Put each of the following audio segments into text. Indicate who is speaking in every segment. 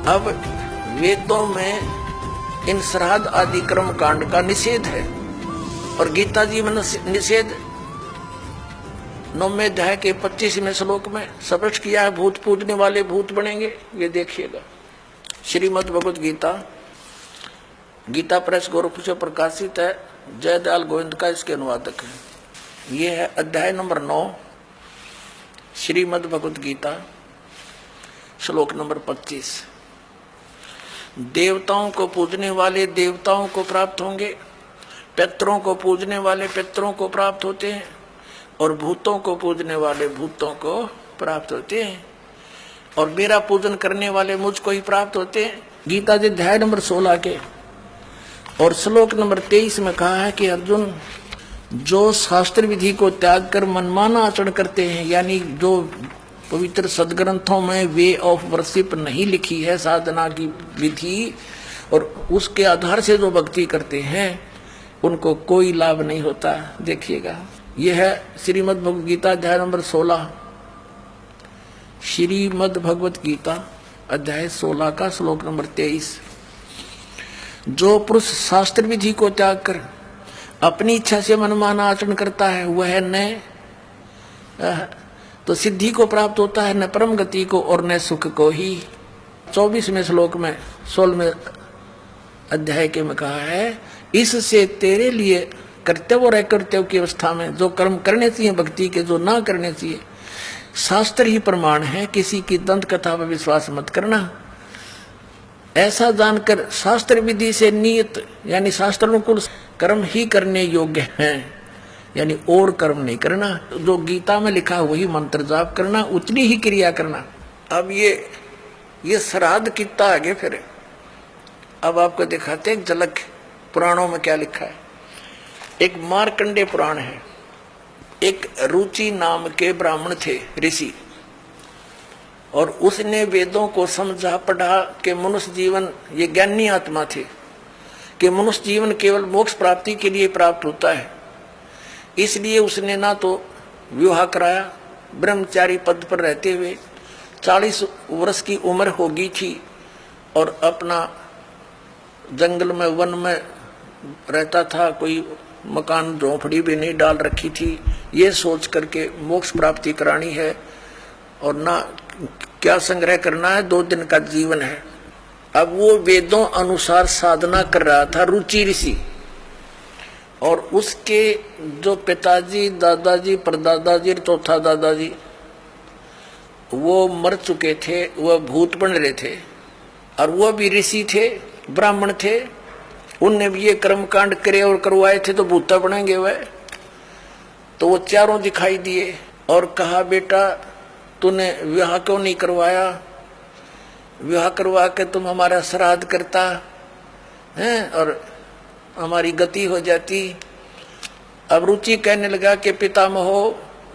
Speaker 1: अब वेदों में इन श्राद्ध आदि कर्म कांड का निषेध है और गीता जी में निषेध 9वें अध्याय के 25वें श्लोक में स्पष्ट किया है। भूत पूजने वाले भूत बनेंगे, ये देखिएगा। श्रीमद् भगवद गीता, गीता प्रेस गोरखपुर से प्रकाशित है। जयदयाल गोविंद का इसके अनुवादक है। ये है अध्याय नंबर 9 श्रीमद् भगवद गीता, श्लोक नंबर 25। देवताओं को पूजने वाले देवताओं को प्राप्त होंगे, पितरों को पूजने वाले पितरों को प्राप्त होते हैं और भूतों को पूजने वाले भूतों को प्राप्त होते हैं और मेरा पूजन करने वाले मुझको ही प्राप्त होते हैं। गीता जी अध्याय नंबर 16 के और श्लोक नंबर 23 में कहा है कि अर्जुन, जो शास्त्र विधि को त्याग कर मनमाना आचरण करते हैं, यानी जो पवित्र सदग्रंथों में वे ऑफ वर्शिप नहीं लिखी है, साधना की विधि, और उसके आधार से जो भक्ति करते हैं उनको कोई लाभ नहीं होता। देखिएगा, यह है श्रीमद् भगवद गीता अध्याय नंबर 16। श्रीमद् भगवद गीता अध्याय 16 का श्लोक नंबर 23। जो पुरुष शास्त्र विधि को त्याग कर अपनी इच्छा से मनमाना आचरण करता है, वह न तो सिद्धि को प्राप्त होता है, न परम गति को और न सुख को ही। 24वें श्लोक में 16वें अध्याय के में कहा है, इससे तेरे लिए कर्तव्य और अकर्तव्य की अवस्था में जो कर्म करने चाहिए भक्ति के, जो ना करने चाहिए, शास्त्र ही प्रमाण है। किसी की दंत कथा पर विश्वास मत करना। ऐसा जानकर शास्त्र विधि से नियत यानी शास्त्र अनुकूल कर्म ही करने योग्य हैं, यानी और कर्म नहीं करना। जो गीता में लिखा वही मंत्र जाप करना, उतनी ही क्रिया करना। अब ये श्राद्ध कितना आगे फिर अब आपको दिखाते हैं झलक पुराणों में क्या लिखा है। एक मार्कंडेय पुराण है। एक रुचि नाम के ब्राह्मण थे, ऋषि, और उसने वेदों को समझा पढ़ा कि मनुष्य जीवन, ये ज्ञानी आत्मा थे कि मनुष्य जीवन केवल मोक्ष प्राप्ति के लिए प्राप्त होता है। इसलिए उसने ना तो विवाह कराया, ब्रह्मचारी पद पर रहते हुए 40 वर्ष की उम्र हो गई थी और अपना जंगल में वन में रहता था, कोई मकान झोंपड़ी भी नहीं डाल रखी थी। ये सोच करके मोक्ष प्राप्ति करानी है और ना क्या संग्रह करना है, 2 दिन का जीवन है। अब वो वेदों अनुसार साधना कर रहा था, रुचि ऋषि, और उसके जो पिताजी, दादाजी, परदादाजी, चौथा दादाजी वो मर चुके थे, वह भूत बन रहे थे, और वह भी ऋषि थे, ब्राह्मण थे। उनने भी ये कर्मकांड करे और करवाए थे, तो भूता बनेंगे वह। तो वो चारों दिखाई दिए और कहा, बेटा तूने विवाह क्यों नहीं करवाया? विवाह करवा के तुम हमारा श्राद्ध करता है और हमारी गति हो जाती। अब रुचि कहने लगा कि पितामह,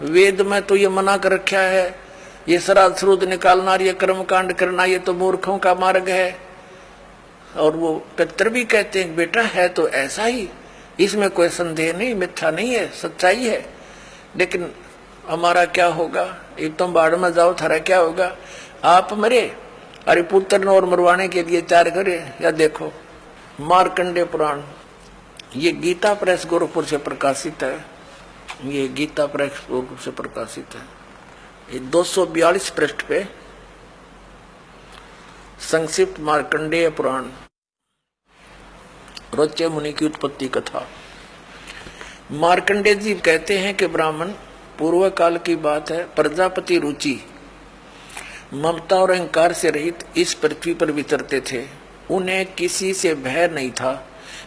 Speaker 1: वेद में तो ये मना कर रखा है, ये श्राद्ध श्रुद्ध निकालना, ये कर्मकांड करना, ये तो मूर्खों का मार्ग है। और वो पितर भी कहते हैं, बेटा है तो ऐसा ही, इसमें कोई संदेह नहीं, मिथ्या नहीं है, सच्चाई है। लेकिन हमारा क्या होगा? एक तुम बाढ़ में जाओ, थारा क्या होगा? आप मरे, अरे पुत्र और मरवाने के लिए तैयार करे। या देखो मार्कंडेय पुराण, ये गीता प्रेस गोरखपुर से प्रकाशित है। ये गीता प्रेस गोरखपुर से प्रकाशित है। ये 242 पृष्ठ पे संक्षिप्त मार्कंडेय पुराण, रोच्य मुनि की उत्पत्ति कथा। मार्कंडेय जी कहते हैं कि ब्राह्मण, पूर्व काल की बात है, प्रजापति रुचि ममता और अहंकार से रहित इस पृथ्वी पर विचरते थे। उन्हें किसी से भय नहीं था,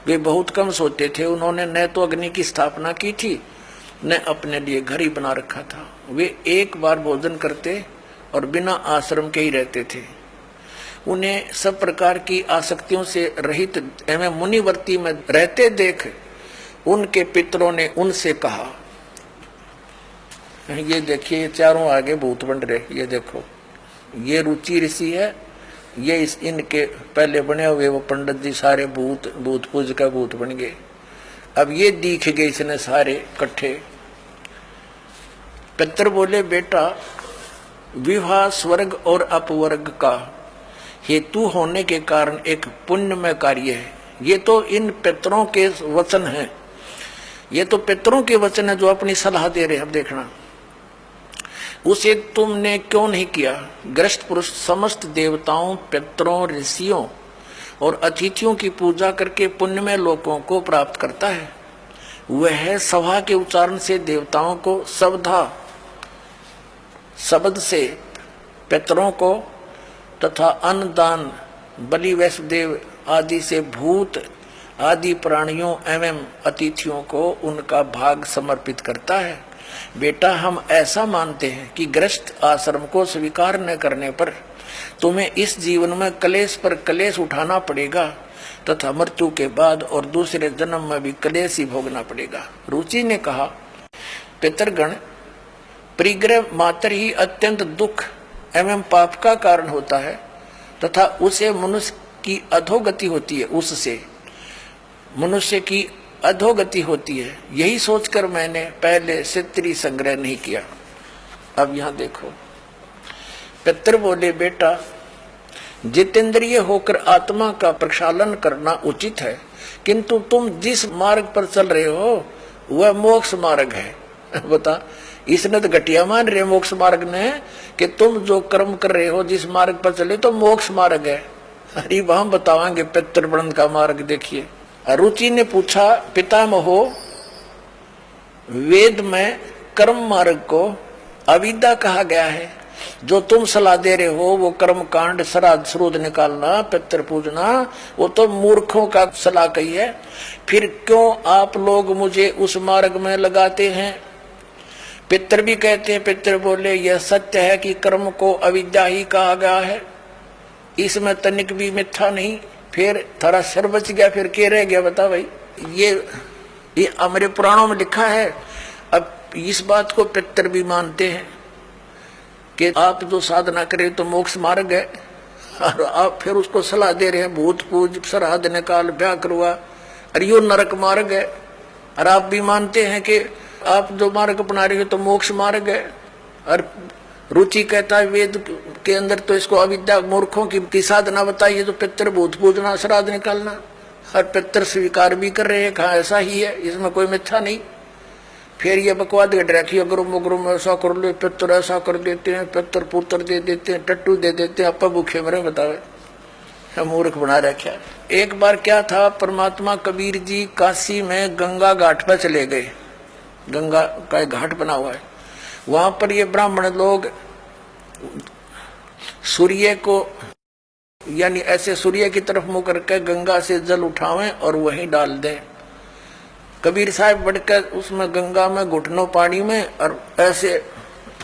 Speaker 1: वे बहुत कम सोते थे। उन्होंने न तो अग्नि की स्थापना की थी, न अपने लिए घर ही बना रखा था। वे एक बार भोजन करते और बिना आश्रम के ही रहते थे। उन्हें सब प्रकार की आसक्तियों से रहित एवं मुनिवर्ती में रहते देख उनके पितरों ने उनसे कहा, ये देखिए ये चारों आगे भूत बन रहे, ये देखो ये रुचि ऋषि है, ये इनके पहले बने हुए वो पंडित जी सारे भूत पूज का भूत बन गए। अब ये दिख गए इसने सारे इकट्ठे। पितर बोले, बेटा विवाह स्वर्ग और अपवर्ग का हेतु होने के कारण एक पुण्यमय कार्य है। ये तो इन पितरों के वचन हैं, ये तो पितरों के वचन है जो अपनी सलाह दे रहे हैं। अब देखना, उसे तुमने क्यों नहीं किया? ग्रस्त पुरुष समस्त देवताओं, पितरों, ऋषियों और अतिथियों की पूजा करके पुण्यमय लोकों को प्राप्त करता है। वह सभा के उच्चारण से देवताओं को, शब्दा शब्द से पितरों को तथा अन्नदान, बलि, वैष्णदेव आदि से भूत आदि प्राणियों एवं अतिथियों को उनका भाग समर्पित करता है। बेटा, हम ऐसा मानते हैं कि ग्रस्त आश्रम को स्वीकार न करने पर तुम्हें इस जीवन में कलेश पर कलेश उठाना पड़ेगा तथा मृत्यु के बाद और दूसरे जन्म में भी कलेश ही भोगना पड़ेगा। रुचि ने कहा, पितरगण, परिग्रह मात्र ही अत्यंत दुख एवं पाप का कारण होता है तथा उसे मनुष्य की अधोगति होती है, उससे मनुष्य की अधोगति होती है। यही सोचकर मैंने पहले स्त्री संग्रह नहीं किया। अब यहां देखो, पितर बोले, बेटा जितेंद्रिय होकर आत्मा का प्रक्षालन करना उचित है, किंतु तुम जिस मार्ग पर चल रहे हो वह मोक्ष मार्ग है। बता, इसने तो घटिया मान रहे मोक्ष मार्ग ने कि तुम जो कर्म कर रहे हो जिस मार्ग पर चले तो मोक्ष मार्ग है। अरे वहां बतावांगे पितृ वृंद का मार्ग। देखिए, रुचि ने पूछा, पितामहो, वेद में कर्म मार्ग को अविद्या कहा गया है, जो तुम सलाह दे रहे हो वो कर्म कांड, श्राद्ध श्रुद्ध निकालना, पितृ पूजना, वो तो मूर्खों का सलाह कही है। फिर क्यों आप लोग मुझे उस मार्ग में लगाते हैं? पितृ भी कहते हैं। पितृ बोले, यह सत्य है कि कर्म को अविद्या ही कहा गया है, इसमें तनिक भी मिथ्या नहीं। फिर थारा सिर बच गया, फिर क्या रह गया? बता भाई, ये हमारे पुराणों में लिखा है। अब इस बात को पितर भी मानते हैं कि आप जो साधना करें तो मोक्ष मार्ग है, और आप फिर उसको सलाह दे रहे हैं भूत पूज, श्राद्ध निकाल, ब्याह करवा, और यो नरक मार्ग है। और आप भी मानते हैं कि आप जो मार्ग अपना रहे हो तो मोक्ष मार्ग है। और रुचि कहता है वेद के अंदर तो इसको अविद्या मूर्खों की साधना बताइए, तो पितृ भूत पूजना, श्राद्ध निकालना, और पितृ स्वीकार भी कर रहे हैं, कहा ऐसा ही है, इसमें कोई मिथ्या नहीं। फिर ये बकवाद गढ़ रखी, अगर ऐसा कर ले, पितृ ऐसा कर देते हैं, पितृ पुत्र दे देते हैं, टट्टू दे देते हैं, अपा भूखे मरे। बतावे मूर्ख बना रखा। एक बार क्या था, परमात्मा कबीर जी काशी में गंगा घाट पर चले गए। गंगा का एक घाट बना हुआ है, वहां पर ये ब्राह्मण लोग सूर्य को, यानी ऐसे सूर्य की तरफ मुंह करके गंगा से जल उठावें और वहीं डाल दें। कबीर साहब बढ़कर उसमें गंगा में घुटनों पानी में और ऐसे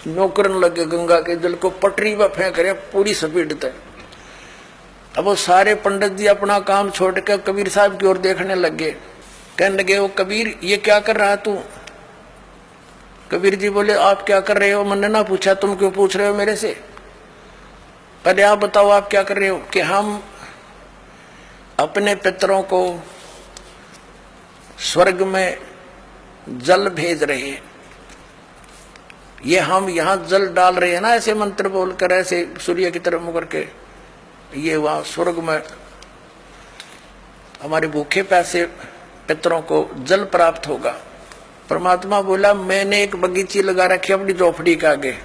Speaker 1: नौकरन लगे गंगा के जल को, पटरी पर फेंक रहे पूरी स्पीड तक। अब वो सारे पंडित जी अपना काम छोड़कर कबीर साहब की ओर देखने लगे। कहने लगे, वो कबीर ये क्या कर रहा तू? कबीर जी बोले, आप क्या कर रहे हो? मैंने ना पूछा, तुम क्यों पूछ रहे हो मेरे से? पहले आप बताओ आप क्या कर रहे हो? कि हम अपने पितरों को स्वर्ग में जल भेज रहे हैं। ये हम यहाँ जल डाल रहे हैं ना, ऐसे मंत्र बोलकर, ऐसे सूर्य की तरफ मुकर के, ये वहां स्वर्ग में हमारे भूखे प्यासे पितरों को जल प्राप्त होगा। परमात्मा बोला, मैंने एक बगीची लगा रखी अपनी झोपड़ी के आगे,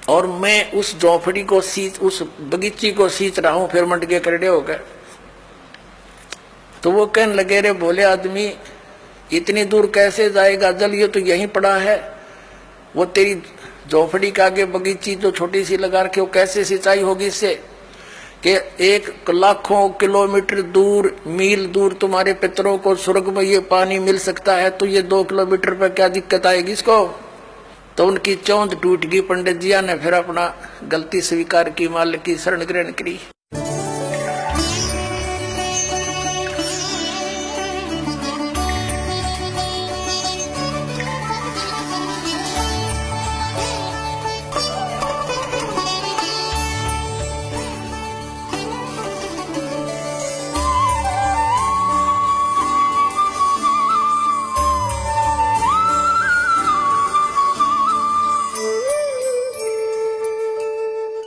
Speaker 1: और मैं उस झोपड़ी को उस बगीची को सींच रहा हूं। फिर मंड के करड़े हो गए। तो वो कहने लगे, रे बोले आदमी, इतनी दूर कैसे जाएगा जल? ये तो यहीं पड़ा है। वो तेरी झोपड़ी के आगे बगीची जो छोटी सी लगा रखी, वो कैसे सिंचाई होगी इससे? कि एक लाखों किलोमीटर दूर, मील दूर तुम्हारे पितरों को स्वर्ग में ये पानी मिल सकता है, तो ये 2 किलोमीटर पर क्या दिक्कत आएगी इसको? तो उनकी चौंध टूट गई। पंडित जी ने फिर अपना गलती स्वीकार की, मालिक की शरण ग्रहण करी।